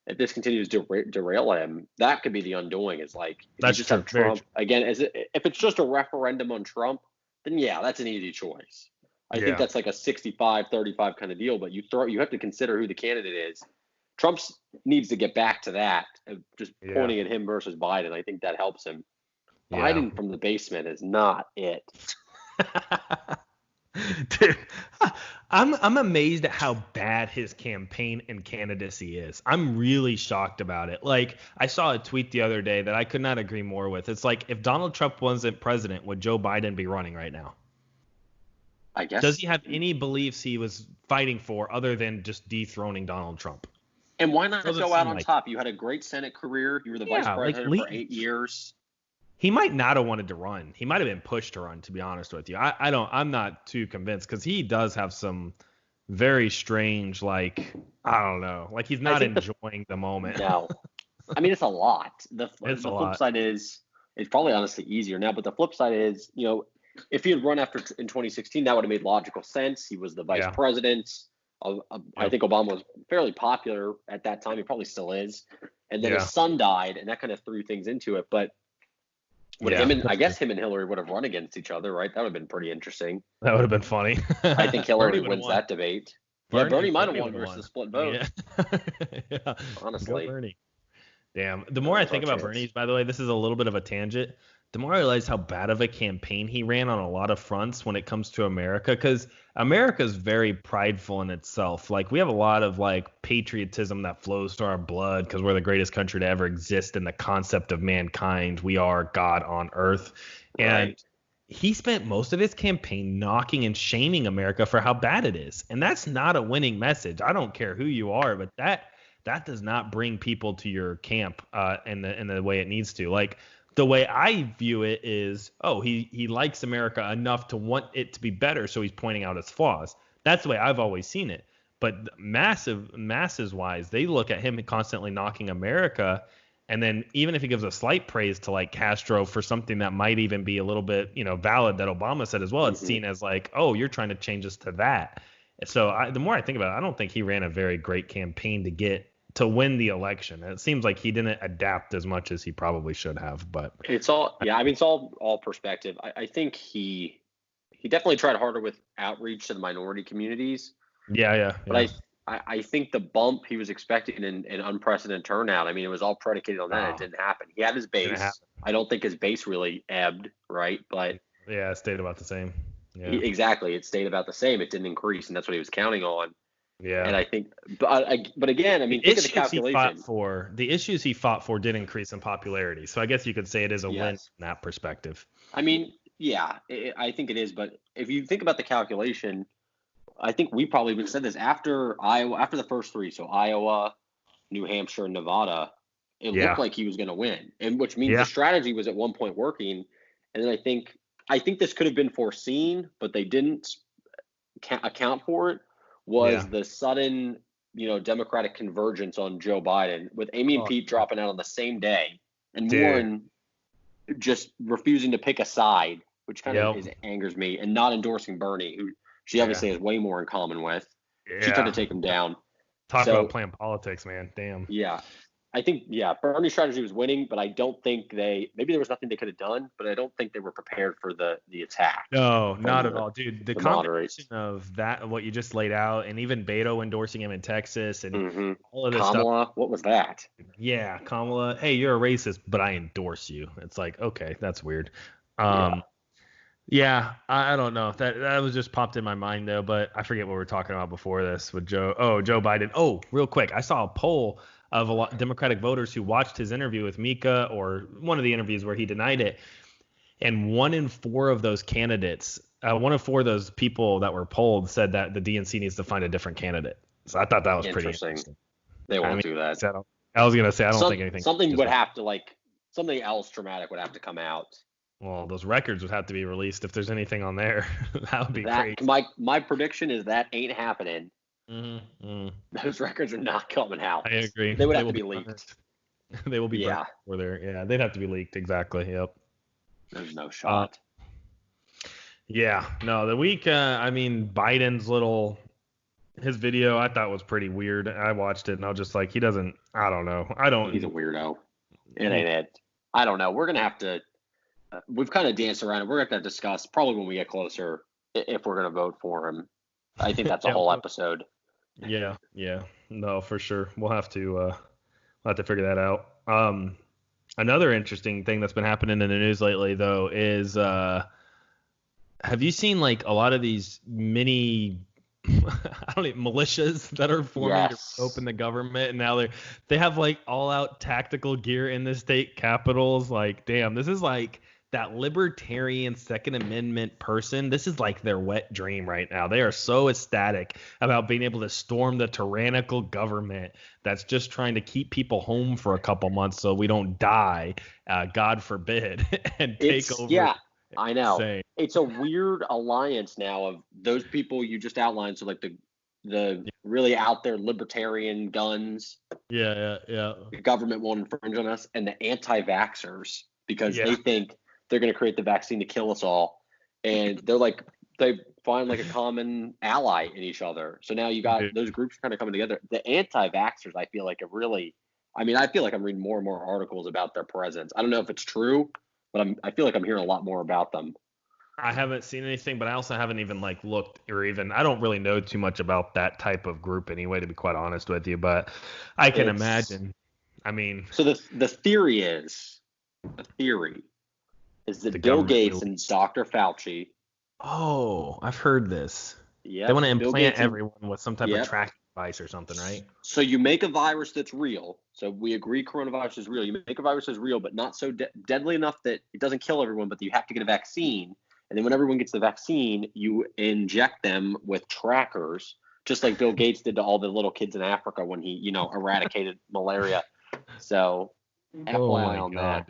if this continues to derail him, that could be the undoing. Is like, if that's you just have Trump again. If it's just a referendum on Trump, then that's an easy choice. I think that's like a 65-35 kind of deal. But you have to consider who the candidate is. Trump needs to get back to that, just pointing at him versus Biden. I think that helps him. Biden from the basement is not it. Dude, I'm amazed at how bad his campaign and candidacy is. I'm really shocked about it. Like, I saw a tweet the other day that I could not agree more with. It's like, if Donald Trump wasn't president, would Joe Biden be running right now? I guess. Does he have any beliefs he was fighting for other than just dethroning Donald Trump? And why not go out on top? You had a great Senate career. You were the vice president for 8 years. He might not have wanted to run. He might have been pushed to run, to be honest with you. I'm not too convinced because he does have some very strange, like, I don't know. Like, he's not enjoying the moment. No. I mean, it's a lot. The flip side is it's probably honestly easier now. But the flip side is, if he had run in 2016, that would have made logical sense. He was the vice president. I think Obama was fairly popular at that time. He probably still is. And then his son died, and that kind of threw things into it. But I guess him and Hillary would have run against each other, right? That would have been pretty interesting. That would have been funny. I think Hillary wins that debate. Bernie might have won versus the split vote. Yeah. Honestly. Go Bernie. Damn. The more I think about Bernie, by the way, this is a little bit of a tangent. The more I realize how bad of a campaign he ran on a lot of fronts when it comes to America, because America is very prideful in itself. Like, we have a lot of patriotism that flows through our blood because we're the greatest country to ever exist in the concept of mankind. We are God on earth. Right. And he spent most of his campaign knocking and shaming America for how bad it is. And that's not a winning message. I don't care who you are, but that does not bring people to your camp in the way it needs to. Like, the way I view it is, he likes America enough to want it to be better, so he's pointing out its flaws. That's the way I've always seen it. But masses wise, they look at him constantly knocking America, and then even if he gives a slight praise to Castro for something that might even be a little bit valid that Obama said as well, it's seen as you're trying to change us to that. So the more I think about it, I don't think he ran a very great campaign to win the election. It seems like he didn't adapt as much as he probably should have, but it's all perspective. I think he definitely tried harder with outreach to the minority communities. Yeah. But I think the bump he was expecting an unprecedented turnout. I mean, it was all predicated on that. It didn't happen. He had his base. I don't think his base really ebbed, right? But yeah, it stayed about the same. Yeah. Exactly. It stayed about the same. It didn't increase, and that's what he was counting on. Yeah. And I think, but again, I mean, think of the calculation. The issues he fought for did increase in popularity. So I guess you could say it is a win from that perspective. I mean, yeah, I think it is. But if you think about the calculation, I think we probably even said this after the first three. So Iowa, New Hampshire, and Nevada, it looked like he was going to win, and which means the strategy was at one point working. And then I think this could have been foreseen, but they didn't account for it. Was the sudden, Democratic convergence on Joe Biden, with Amy and Pete dropping out on the same day, and Warren just refusing to pick a side, which kind of angers me, and not endorsing Bernie, who she obviously has way more in common with. She tried to take him down. Talk about playing politics, man. Damn. Yeah. I think, Bernie's strategy was winning, but I don't think maybe there was nothing they could have done, but I don't think they were prepared for the attack. No, not at all, dude. The combination of that, what you just laid out, and even Beto endorsing him in Texas, and all of this Kamala, stuff. What was that? Yeah, Kamala. Hey, you're a racist, but I endorse you. It's like, okay, that's weird. Yeah, I don't know. That was just popped in my mind though, but I forget what we were talking about before this with Joe Biden. Oh, real quick, I saw a poll of a lot of Democratic voters who watched his interview with Mika, or one of the interviews where he denied it, and 1 in 4 of those candidates, 1 in 4 of those people that were polled said that the DNC needs to find a different candidate. So I thought that was pretty interesting. They won't do that. I was gonna say I don't think anything. Something would have to something else dramatic would have to come out. Well, those records would have to be released if there's anything on there. That would be great. My prediction is that ain't happening. Those records are not coming out. I agree. They would have to be leaked. They will be burnt before they're. Yeah, they'd have to be leaked. Exactly. Yep. There's no shot. The week. Biden's his video I thought was pretty weird. I watched it and I was just like, he doesn't. I don't know. He's a weirdo. It ain't it. I don't know. We're gonna have to. We've kind of danced around it. We're going to have to discuss probably when we get closer if we're going to vote for him. I think that's a whole episode. Yeah. No, for sure. We'll have to figure that out. Another interesting thing that's been happening in the news lately, though, is have you seen a lot of these mini militias that are forming to open the government, and now they have all out tactical gear in the state capitals. Damn, this is that libertarian Second Amendment person. This is their wet dream right now. They are so ecstatic about being able to storm the tyrannical government that's just trying to keep people home for a couple months so we don't die, God forbid, and take over. Yeah, I know. It's a weird alliance now of those people you just outlined. So the really out there libertarian guns. Yeah. The government won't infringe on us, and the anti-vaxxers. because they think they're going to create the vaccine to kill us all. And they find like a common ally in each other. So now you got those groups kind of coming together. The anti-vaxxers, I feel like, I feel like I'm reading more and more articles about their presence. I don't know if it's true, but I feel like I'm hearing a lot more about them. I haven't seen anything, but I also haven't even like looked or even I don't really know too much about that type of group anyway, to be quite honest with you. But I can imagine. I mean, so the theory is that Bill Gates and Dr. Fauci. Oh, I've heard this. Yeah. They want to implant everyone with some type of tracking device or something, right? So you make a virus that's real. So we agree coronavirus is real. You make a virus that's real, but not so deadly enough that it doesn't kill everyone, but you have to get a vaccine. And then when everyone gets the vaccine, you inject them with trackers, just like Bill Gates did to all the little kids in Africa when he, eradicated malaria. So, FYI on that.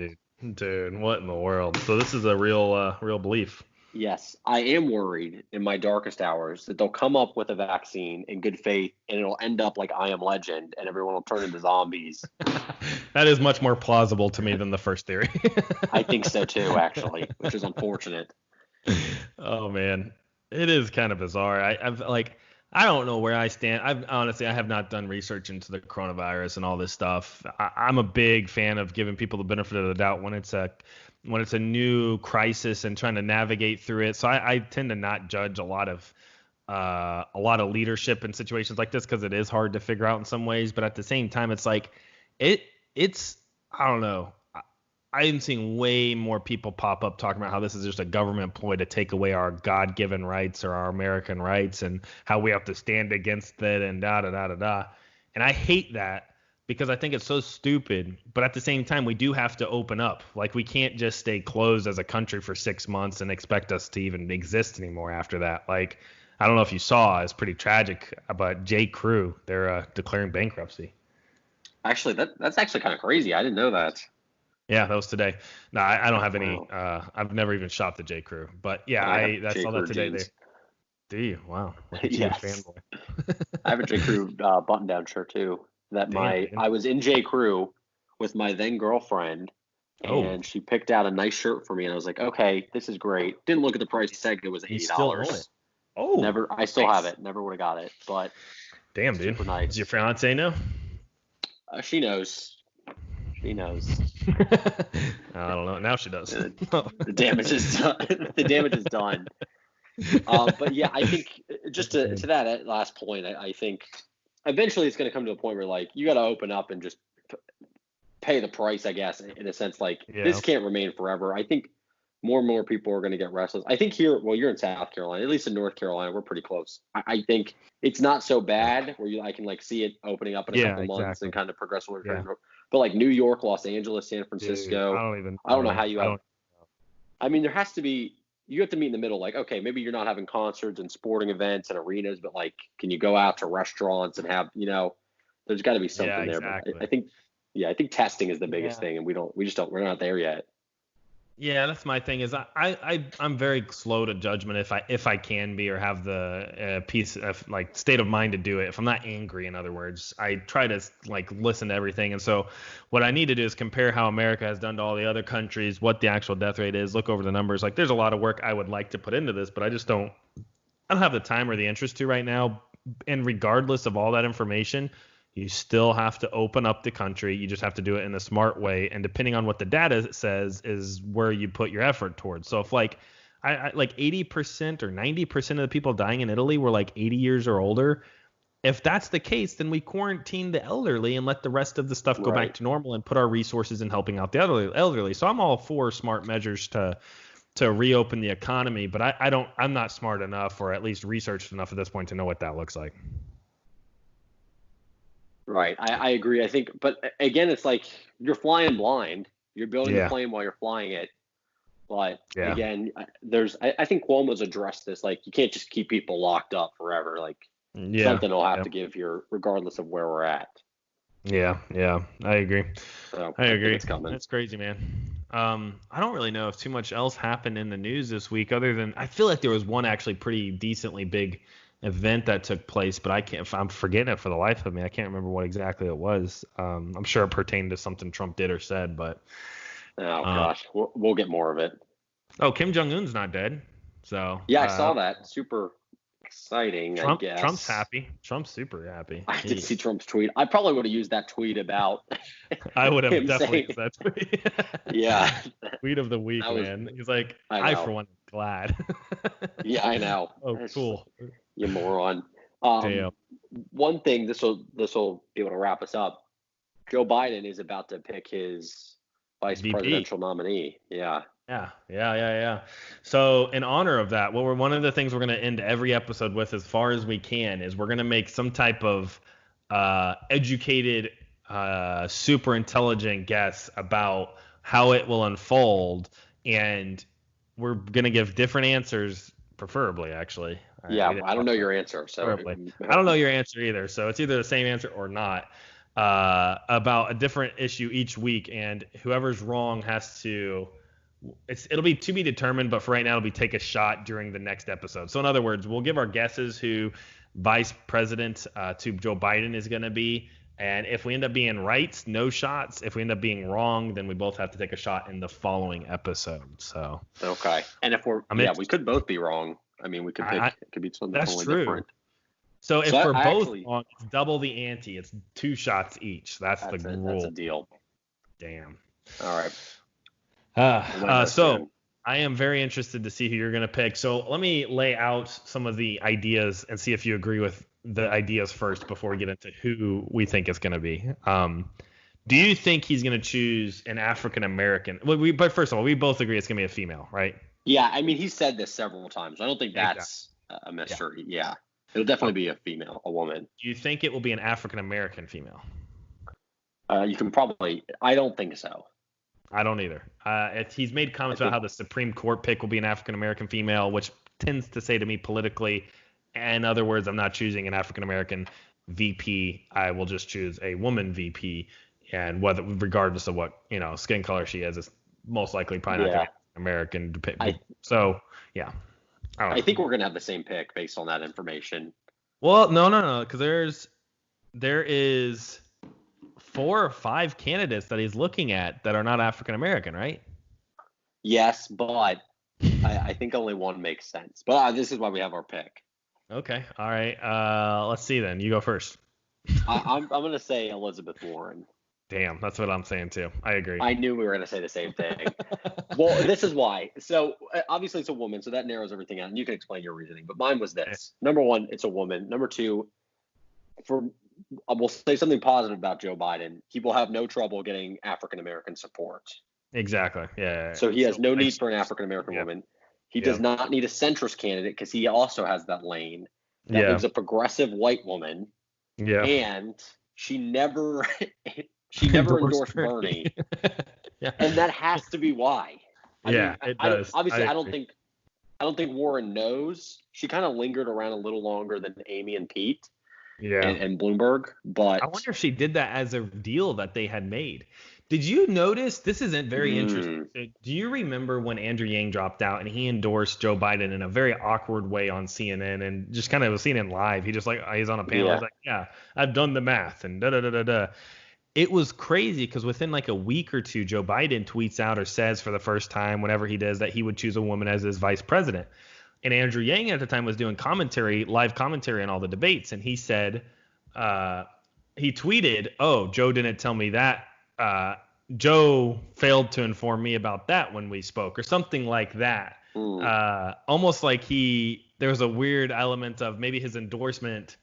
Dude, what in the world? So this is a real belief. Yes, I am worried in my darkest hours that they'll come up with a vaccine in good faith and it'll end up like I Am Legend and everyone will turn into zombies. That is much more plausible to me than the first theory. I think so too, actually, which is unfortunate. Oh man, it is kind of bizarre. I don't know where I stand. I have not done research into the coronavirus and all this stuff. I'm a big fan of giving people the benefit of the doubt when it's a new crisis and trying to navigate through it. So I tend to not judge a lot of leadership in situations like this because it is hard to figure out in some ways. But at the same time, it's like it's I don't know. I am seeing way more people pop up talking about how this is just a government ploy to take away our God-given rights or our American rights and how we have to stand against it and da-da-da-da-da. And I hate that because I think it's so stupid. But at the same time, we do have to open up. Like, we can't just stay closed as a country for 6 months and expect us to even exist anymore after that. Like, I don't know if you saw, it's pretty tragic, but J. Crew, they're declaring bankruptcy. Actually, that's actually kind of crazy. I didn't know that. Yeah, that was today. No, I don't have any. I've never even shopped the J. Crew, but yeah, I saw that today. Do you? Wow, yes. Fanboy. I have a J. Crew button-down shirt too. I was in J. Crew with my then girlfriend, and she picked out a nice shirt for me, and I was like, okay, this is great. Didn't look at the price tag; it was $80. You still own it? Oh, never. I still have it. Never would have got it, but damn, dude. Super nice. Does your fiance know? She knows. She knows. I don't know. Now she does. The damage is done. The damage is done. But yeah, I think just to that last point, I think eventually it's going to come to a point where like you got to open up and just pay the price, I guess, in a sense. Like this can't remain forever. I think more and more people are going to get restless. I think here, well, you're in South Carolina, at least in North Carolina, we're pretty close. I think it's not so bad where I can like see it opening up in a couple months and kind of progressively. But like New York, Los Angeles, San Francisco, dude, I don't know how you have. I mean, there has to be. You have to meet in the middle. Like, okay, maybe you're not having concerts and sporting events and arenas, but like, can you go out to restaurants and have, there's got to be something there. But I think testing is the biggest thing, and we're not there yet. Yeah, that's my thing. Is I'm very slow to judgment if I can be or have the piece of like state of mind to do it. If I'm not angry, in other words, I try to like listen to everything. And so what I need to do is compare how America has done to all the other countries, what the actual death rate is, look over the numbers. Like there's a lot of work I would like to put into this, but I don't have the time or the interest to right now. And regardless of all that information, you still have to open up the country. You just have to do it in a smart way. And depending on what the data says is where you put your effort towards. So if like I like 80% or 90% of the people dying in Italy were like 80 years or older, if that's the case, then we quarantine the elderly and let the rest of the stuff go back to normal and put our resources in helping out the elderly. So I'm all for smart measures to reopen the economy, but I'm not smart enough or at least researched enough at this point to know what that looks like. Right. I agree. I think, but again, it's like you're flying blind. You're building a plane while you're flying it. But again, I think Cuomo's addressed this. Like, you can't just keep people locked up forever. Like, something will have to give here, regardless of where we're at. Yeah. I agree. So, I agree. It's coming. That's crazy, man. I don't really know if too much else happened in the news this week other than I feel like there was one actually pretty decently big event that took place, but I'm forgetting it for the life of me. I can't remember what exactly it was. I'm sure it pertained to something Trump did or said, but Oh gosh, we'll get more of it. Oh, Kim Jong-un's not dead. So yeah, I saw that. Super exciting, I guess. Trump's happy. Trump's super happy. I did see Trump's tweet. I probably would have used that tweet about I would have him definitely saying, used that tweet. yeah. Tweet of the week, man. He's like, I for one am glad. Yeah, I know. Oh, cool. You moron. Damn. One thing, this will be able to wrap us up. Joe Biden is about to pick his vice presidential nominee. Yeah. Yeah. So in honor of that, one of the things we're going to end every episode with, as far as we can, is we're going to make some type of educated, super intelligent guess about how it will unfold, and we're going to give different answers, preferably, actually. Yeah, I don't know your answer, so I don't know your answer either. So it's either the same answer or not. About a different issue each week, and whoever's wrong has to. It'll be to be determined, but for right now, it'll be take a shot during the next episode. So in other words, we'll give our guesses who vice president to Joe Biden is going to be, and if we end up being right, no shots. If we end up being wrong, then we both have to take a shot in the following episode. So okay, and if we could both be wrong. I mean, we could pick. It could be something totally different. So if we're both wrong, it's double the ante. It's 2 shots each. That's the rule. That's a deal. Damn. All right. So I am very interested to see who you're going to pick. So let me lay out some of the ideas and see if you agree with the ideas first before we get into who we think it's going to be. Do you think he's going to choose an African American? But first of all, we both agree it's going to be a female, right? Yeah, I mean, he said this several times. I don't think that's a mystery. Yeah. It'll definitely be a female, a woman. Do you think it will be an African American female? You can probably. I don't think so. I don't either. He's made comments about how the Supreme Court pick will be an African American female, which tends to say to me politically, in other words, I'm not choosing an African American VP. I will just choose a woman VP, and regardless of what skin color she is, it's most likely probably not American. So yeah. I think we're gonna have the same pick based on that information. Well, no, because there is 4 or 5 candidates that he's looking at that are not African American, right? Yes, but I think only one makes sense. But this is why we have our pick. Okay, all right. Let's see then. You go first. I'm gonna say Elizabeth Warren. Damn, that's what I'm saying too. I agree. I knew we were going to say the same thing. Well, this is why. So obviously it's a woman, so that narrows everything out. And you can explain your reasoning, but mine was this. Number 1, it's a woman. Number 2, we'll say something positive about Joe Biden. He will have no trouble getting African American support. Exactly. Yeah. So he has no need for an African American woman. He does not need a centrist candidate because he also has that lane. That leaves a progressive white woman. Yeah. And she never endorsed Bernie. Yeah. And that has to be why. It does. Obviously, I don't think Warren knows. She kind of lingered around a little longer than Amy and Pete. Yeah. And Bloomberg, but I wonder if she did that as a deal that they had made. Did you notice? This isn't very interesting. Do you remember when Andrew Yang dropped out and he endorsed Joe Biden in a very awkward way on CNN and just kind of was CNN live? He's on a panel. He's like, yeah, I've done the math and da da da da da. It was crazy because within like a week or two, Joe Biden tweets out or says for the first time, whenever he does, that he would choose a woman as his vice president. And Andrew Yang at the time was doing live commentary on all the debates. And he said, he tweeted, "Oh, Joe didn't tell me that. Joe failed to inform me about that when we spoke," or something like that. Almost like there was a weird element of maybe his endorsement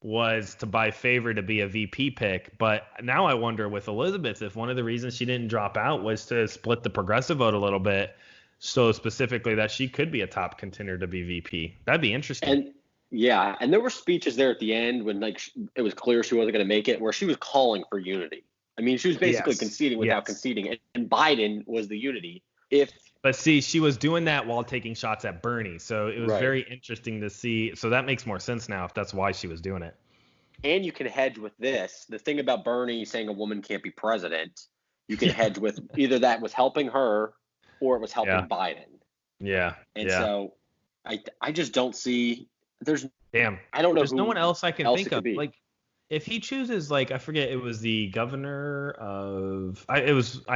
was to buy favor to be a VP pick. But now I wonder with Elizabeth if one of the reasons she didn't drop out was to split the progressive vote a little bit, so specifically that she could be a top contender to be VP. That'd be interesting. And there were speeches there at the end when it was clear she wasn't going to make it, where she was calling for unity. I mean, she was basically conceding without conceding, and Biden was the unity. But see, she was doing that while taking shots at Bernie, so it was very interesting to see. So that makes more sense now if that's why she was doing it. And you can hedge with this. The thing about Bernie saying a woman can't be president, you can hedge with either that was helping her or it was helping Biden. Yeah. And so I just don't see. I don't know. There's no one else I can think of. if he chooses, like, I forget, it was the governor of, I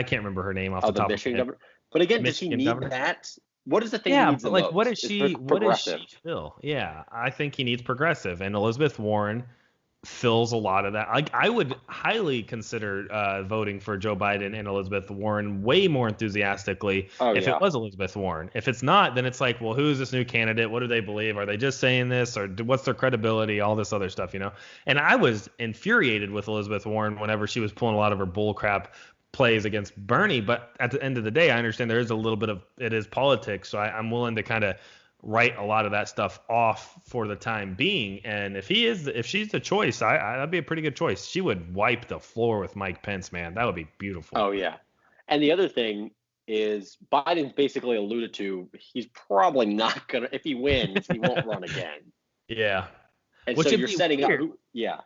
can't remember her name off the the top Michigan of my head. governor. But again, does he Michigan need governor. that? What is the thing he Yeah, needs but the like, what most? is Is she? What does progressive. she fill? Yeah, I think he needs progressive, and Elizabeth Warren fills a lot of that. Like, I would highly consider voting for Joe Biden and Elizabeth Warren way more enthusiastically Oh if yeah. it was Elizabeth Warren. If it's not, then it's like, well, who is this new candidate? What do they believe? Are they just saying this, or what's their credibility? All this other stuff, you know. And I was infuriated with Elizabeth Warren whenever she was pulling a lot of her bullcrap plays against Bernie. But at the end of the day, I understand there is a little bit of it is politics, so I'm willing to kind of write a lot of that stuff off for the time being. And if she's the choice, that'd be a pretty good choice. She would wipe the floor with Mike Pence, man. That would be beautiful. Oh yeah. And the other thing is Biden's basically alluded to he's probably not gonna, if he wins, he won't run again. Yeah. And so you're setting up. Yeah.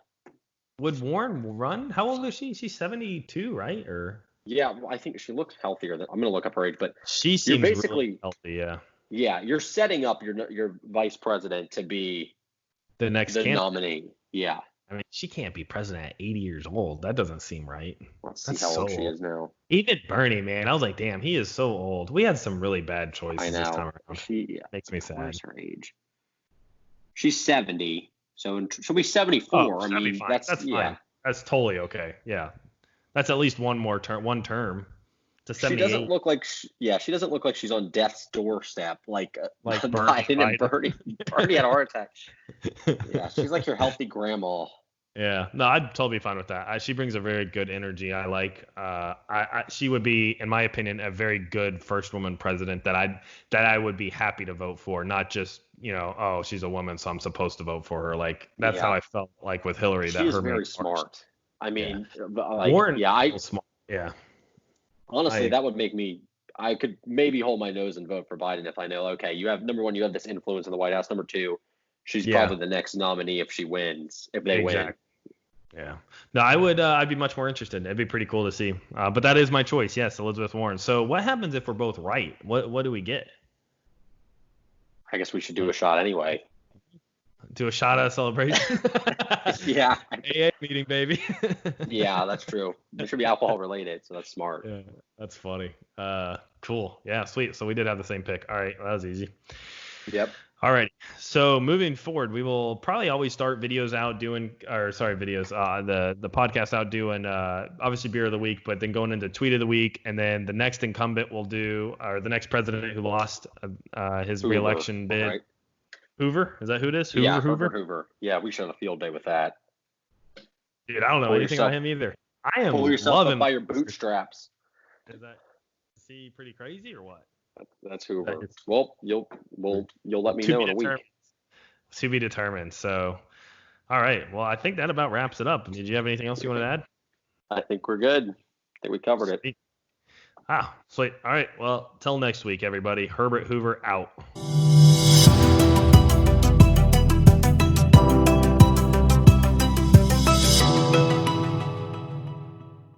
Would Warren run? How old is she? She's 72, right? Or yeah, well, I think she looks healthier. I'm gonna look up her age, but she seems basically really healthy. Yeah. Yeah, you're setting up your vice president to be the next nominee. Yeah. I mean, she can't be president at 80 years old. That doesn't seem right. Let's see how old she is now. Even Bernie, man, I was like, damn, he is so old. We had some really bad choices this time around. Makes me sad. Where's her age? She's 70, so she'll be 74. Oh, I mean, that's fine. That's totally okay. Yeah, that's at least one term. To 78. She doesn't look like she doesn't look like she's on death's doorstep like Biden and Bernie. Bernie had a heart attack. Yeah, she's like your healthy grandma. Yeah, no, I'd totally be fine with that. She brings a very good energy. I like. She would be, in my opinion, a very good first woman president that I would be happy to vote for. Not just oh, she's a woman, so I'm supposed to vote for her. Like that's how I felt like with Hillary. She's very smart. I mean, Warren, smart. Yeah. Honestly, that would make me. I could maybe hold my nose and vote for Biden if I know. Okay, you have number one, you have this influence in the White House. Number two, she's probably the next nominee if she wins. If they win. Yeah. No, I would. I'd be much more interested. It'd be pretty cool to see. But that is my choice. Yes, Elizabeth Warren. So what happens if we're both right? What do we get? I guess we should do a shot anyway. Do a shot at a celebration? Yeah. AA meeting, baby. Yeah, that's true. It should be alcohol related, so that's smart. Yeah, that's funny. Cool. Yeah, sweet. So we did have the same pick. All right, well, that was easy. Yep. All right. So moving forward, we will probably always start the podcast out doing obviously beer of the week, but then going into tweet of the week, and then the next incumbent we'll do, or the next president who lost his reelection bid. Right. Hoover? Is that who it is? Hoover. Yeah, we should have a field day with that. Dude, I don't know anything about him either. I am pull yourself up by your bootstraps. Is he pretty crazy or what? That's Hoover. Well, you'll let me know in a week. To be determined. So, all right. Well, I think that about wraps it up. Did you have anything else you want to add? I think we're good. I think we covered it. Sweet. All right. Well, till next week, everybody. Herbert Hoover out.